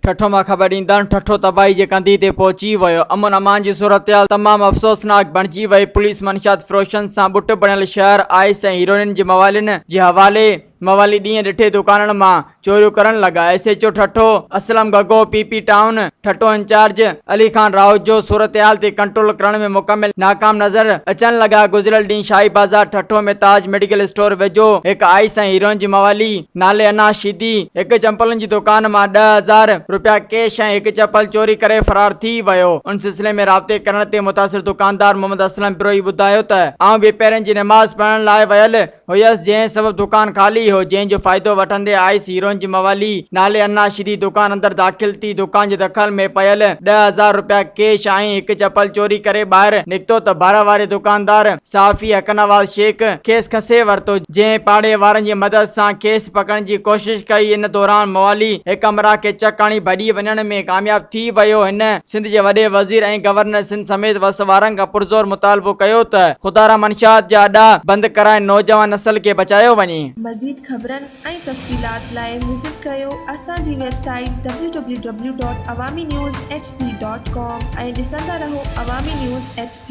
ठठो मां ख़बर ईंदड़ ठठो तबाही जे कंधी ते पहुची वियो। अमन अमान जी सूरत तमाम अफ़सोसनाक बणिजी वई। पुलिस मनशात फ़रोशनि सां बुट बणियल शहर आइस ऐं हीरोइन जे मवालिन जे हवाले मवाली ॾींहं ॾिठे दुकाननि मां चोरियूं करण लॻा। SHO Thatta Aslam Gago PP town Thatta incharge Ali Khan Raut जो सूरत ते कंट्रोल करण में मुकमिल नाकाम नज़र अचण लॻा। गुज़िरियल ॾींहुं शाही बाज़ार ठठो में ताज मेडिकल स्टोर वेझो हिकु आइस ऐं हीरोइन जी मवाली नाले अना शीदी हिकु चंपलनि जी दुकान मां 10,000 रुपया कैश ऐं हिकु चपल चोरी करे फरार थी वियो। उन सिलसिले में राब्ते करण ते मुतासिर दुकानदार मोहम्मद असलम पिरोई ॿुधायो त आउं ॿिए जी नमाज़ पढ़ण लाइ वियल हुयसि, जंहिं सबबि दुकान खाली हो, जंहिंजो फ़ाइदो वठंदे आइस हीरोइन जी मवाली नाले अन्ना शीदी दुकान अंदर दाख़िल थी दुकान जे दखल में पयल 10,000 रुपया कैश ऐं हिकु चपल चोरी करे ॿाहिरि निकितो त बार वारे दुकानदार साफ़ी हकनवाज़ शेख खेसि खसे वरितो, जंहिं पाड़े वारनि जी मदद सां खेसि पकड़ण जी कोशिश कई। इन दौरान मवाली हिकु अमरा खे चकाणी भॼी वञण में कामयाब थी वियो। हिन सिंध जे वॾे वज़ीर ऐं गवर्नर सिंध समेत वस वारनि खां पुरज़ोर मुतालबो कयो त खुदारा मंशात जा अॾा बंदि कराए नौजवान नस्ल खे बचायो वञे। मज़ीद ख़बरनि ऐं तफ़सीलात लाइ विज़िट कयो असांजी वेबसाइट www.awamiNewsHD.com ऐं ॾिसंदा रहो अवामी न्यूज़ HD।